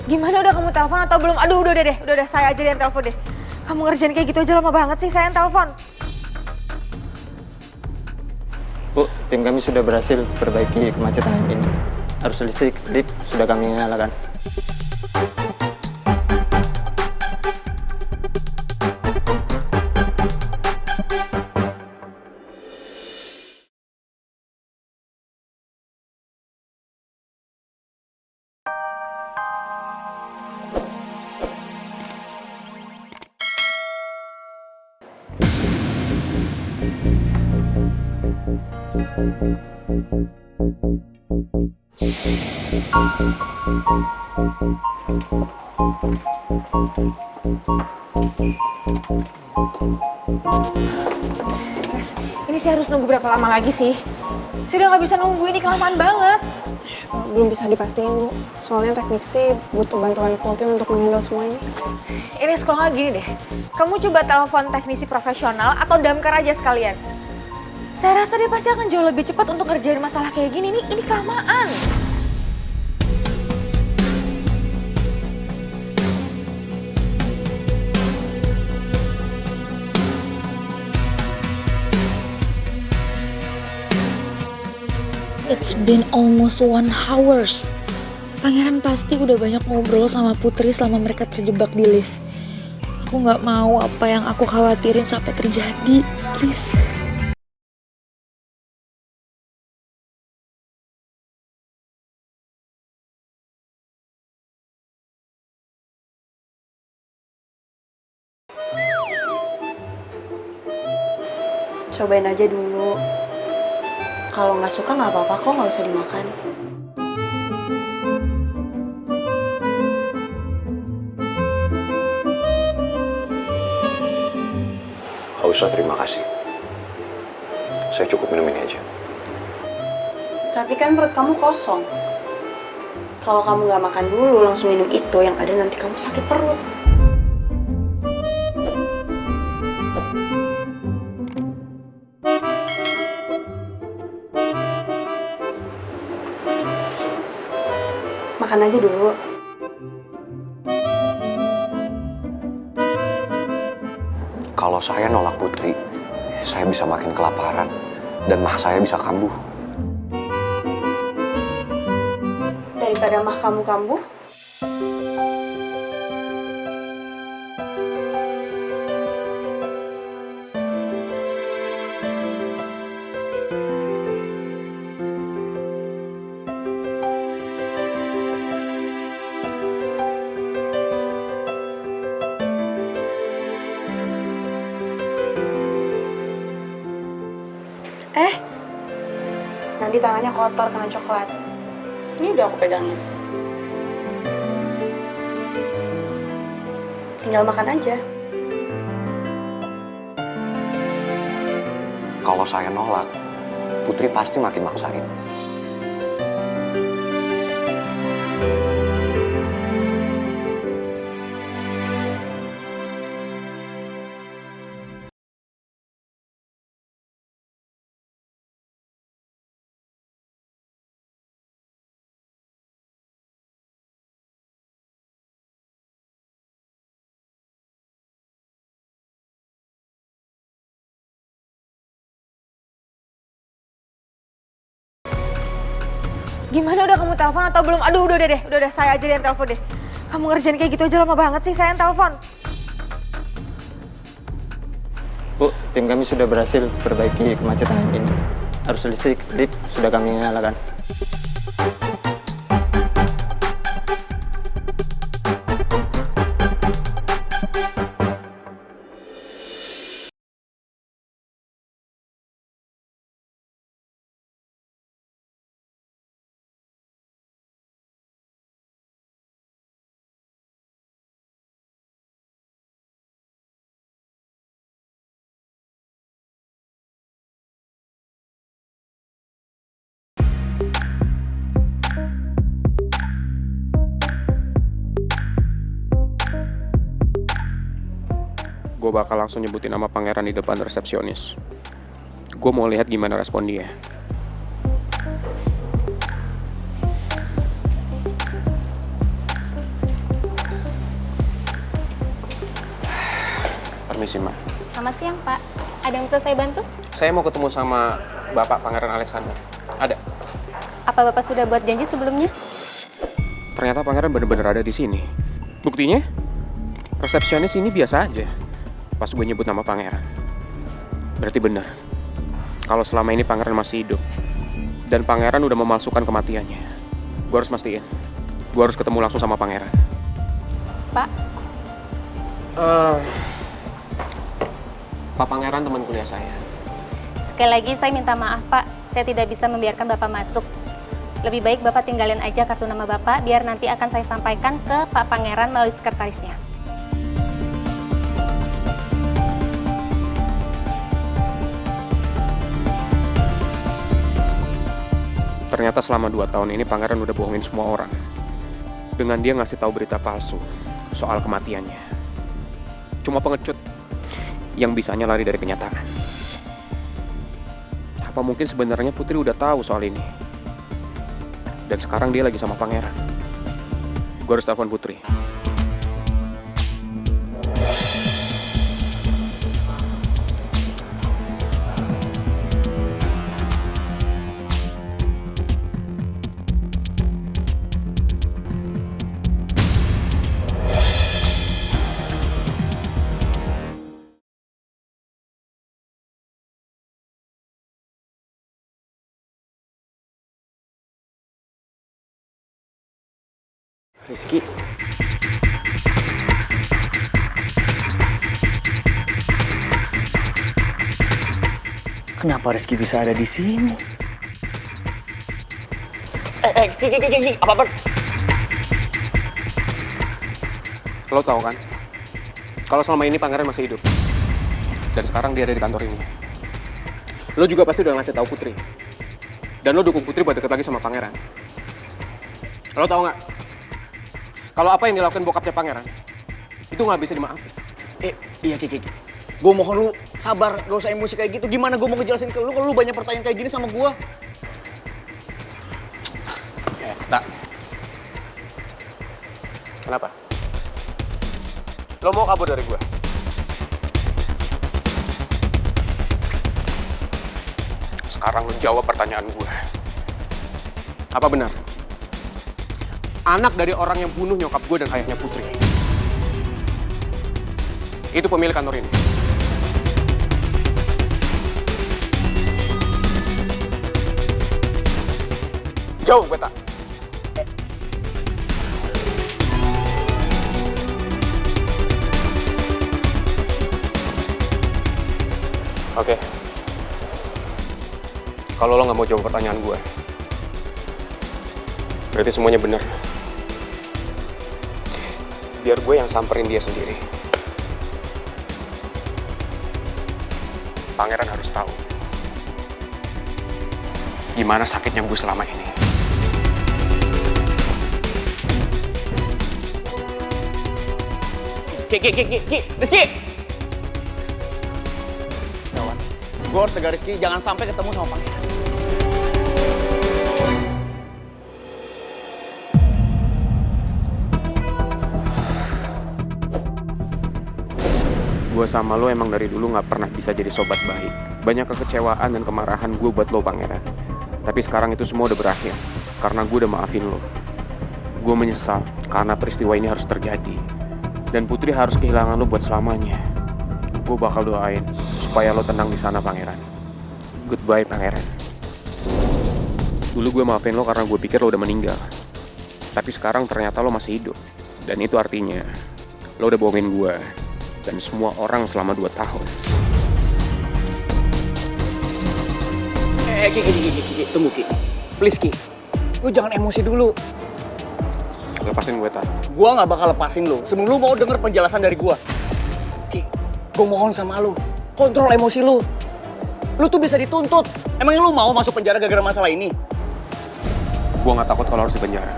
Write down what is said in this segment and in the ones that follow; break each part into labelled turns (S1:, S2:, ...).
S1: Gimana, udah kamu telepon atau belum? Aduh, udah deh, saya aja yang telepon deh. Kamu ngerjain kayak gitu aja lama banget sih, saya yang telepon.
S2: Bu, tim kami sudah berhasil perbaiki kemacetan ini. Arus listrik lift sudah kami nyalakan.
S1: Mas, ini saya harus nunggu berapa lama lagi sih? Saya udah nggak bisa nunggu, ini kelamaan banget.
S3: Belum bisa dipastiin, Bu. Soalnya teknik sih butuh bantuan Volti untuk menghandle semua ini.
S1: Ini sekolah nggak gini deh. Kamu coba telepon teknisi profesional atau damkar aja sekalian. Saya rasa dia pasti akan jauh lebih cepat untuk ngerjain masalah kayak gini. Ini kelamaan.
S4: It's been almost 1 hours. Pangeran pasti udah banyak ngobrol sama Putri selama mereka terjebak di lift. Aku nggak mau apa yang aku khawatirin sampai terjadi. Please.
S3: Cobain aja dulu. Kalau nggak suka nggak apa-apa kok, nggak usah dimakan.
S5: Gak usah, terima kasih. Saya cukup minum ini aja.
S3: Tapi kan perut kamu kosong. Kalau kamu nggak makan dulu langsung minum itu, yang ada nanti kamu sakit perut. Makan aja dulu.
S5: Kalau saya nolak Putri, saya bisa makin kelaparan dan mah saya bisa kambuh.
S3: Daripada mah kamu kambuh. Nanti tangannya kotor kena coklat. Ini udah aku pegangin. Tinggal makan aja.
S5: Kalau saya nolak, Putri pasti makin maksain.
S1: Gimana, udah kamu telepon atau belum? Aduh, udah deh, saya aja yang telepon deh. Kamu ngerjain kayak gitu aja lama banget sih, saya yang telepon.
S2: Bu, tim kami sudah berhasil perbaiki kemacetan ini. Arus listrik lift sudah kami nyalakan.
S6: Gue bakal langsung nyebutin nama pangeran di depan resepsionis. Gue mau lihat gimana respon dia. Permisi, Ma.
S7: Selamat siang, Pak. Ada yang bisa saya bantu?
S6: Saya mau ketemu sama Bapak Pangeran Alexander. Ada.
S7: Apa Bapak sudah buat janji sebelumnya?
S6: Ternyata Pangeran bener-bener ada di sini. Buktinya, resepsionis ini biasa aja pas gue nyebut nama Pangeran. Berarti benar. Kalau selama ini Pangeran masih hidup dan Pangeran udah memalsukan kematiannya. Gue harus mastiin. Gue harus ketemu langsung sama Pangeran.
S7: Pak,
S6: Pak Pangeran teman kuliah saya.
S7: sekali lagi saya minta maaf, Pak. Saya tidak bisa membiarkan Bapak masuk. Lebih baik Bapak tinggalin aja kartu nama Bapak, biar nanti akan saya sampaikan ke Pak Pangeran melalui sekretarisnya.
S6: Ternyata selama 2 tahun ini Pangeran udah bohongin semua orang. Dengan dia ngasih tahu berita palsu soal kematiannya. Cuma pengecut yang bisanya lari dari kenyataan. Apa mungkin sebenarnya Putri udah tahu soal ini? Dan sekarang dia lagi sama Pangeran. Gue harus telepon Putri.
S8: Rizky. Kenapa Rizky bisa ada di sini? Ki, apa?
S6: Lo tahu kan? Kalau selama ini Pangeran masih hidup. Dan sekarang dia ada di kantor ini. Lo juga pasti udah ngasih tahu Putri. Dan lo dukung Putri buat deket lagi sama Pangeran. Lo tahu nggak? Kalau apa yang dilakukan bokapnya Pangeran, itu nggak bisa dimaafin.
S8: Iya Ki. Gue mohon lu sabar, gak usah emosi kayak gitu. Gimana gue mau ngejelasin ke lu kalau lu banyak pertanyaan kayak gini sama gue?
S6: Tak. Kenapa? Lo mau kabur dari gue? Sekarang lo jawab pertanyaan gue. Apa benar? Anak dari orang yang bunuh nyokap gue dan ayahnya Putri itu pemilik kantor ini. Jauh, Beta. Oke. Kalau lo nggak mau jawab pertanyaan gue, berarti semuanya benar. Biar gue yang samperin dia sendiri. Pangeran harus tahu gimana sakitnya gue selama ini.
S8: Ki, Rizky! Gawat. Gue harus cegah Rizky, jangan sampai ketemu sama Pangeran.
S6: Gue sama lo emang dari dulu gak pernah bisa jadi sobat baik. Banyak kekecewaan dan kemarahan gue buat lo, Pangeran. Tapi sekarang itu semua udah berakhir, karena gue udah maafin lo. Gue menyesal karena peristiwa ini harus terjadi. Dan Putri harus kehilangan lo buat selamanya. Gue bakal doain supaya lo tenang di sana, Pangeran. Goodbye, Pangeran. Dulu gue maafin lo karena gue pikir lo udah meninggal. Tapi sekarang ternyata lo masih hidup. Dan itu artinya lo udah bohongin gue dan semua orang selama 2 tahun.
S8: Ki, tunggu Ki. Please Ki, lu jangan emosi dulu.
S6: Lepasin gue, Tak.
S8: Gua nggak bakal lepasin lu sebelum lu mau denger penjelasan dari gua. Ki, gua mohon sama lu, kontrol emosi lu. Lu tuh bisa dituntut. Emangnya lu mau masuk penjara gara-gara masalah ini?
S6: Gue gak takut kalau harus di penjara.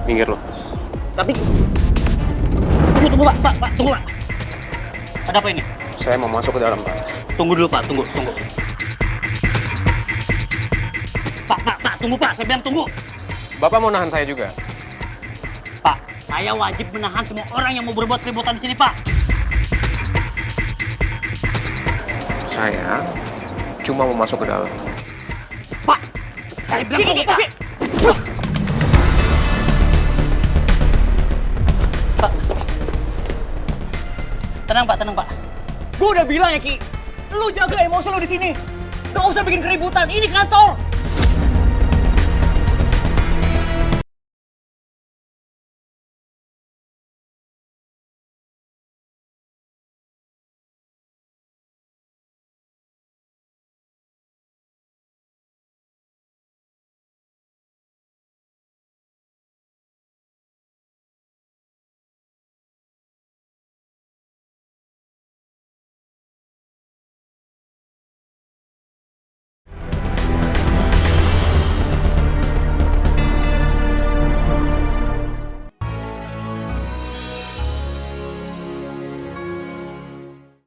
S6: Minggir lo.
S8: Tapi... Tunggu Pak, tunggu Pak. Ada apa ini?
S6: Saya mau masuk ke dalam, Pak.
S8: Tunggu dulu Pak, tunggu. Pak, tunggu Pak, saya bilang tunggu.
S6: Bapak mau nahan saya juga?
S8: Pak, saya wajib menahan semua orang yang mau berbuat keributan di sini Pak.
S6: Saya cuma mau masuk ke dalam.
S8: Tenang Pak. Gue udah bilang ya Ki, lu jaga emosi lu di sini. Gak usah bikin keributan, ini kantor.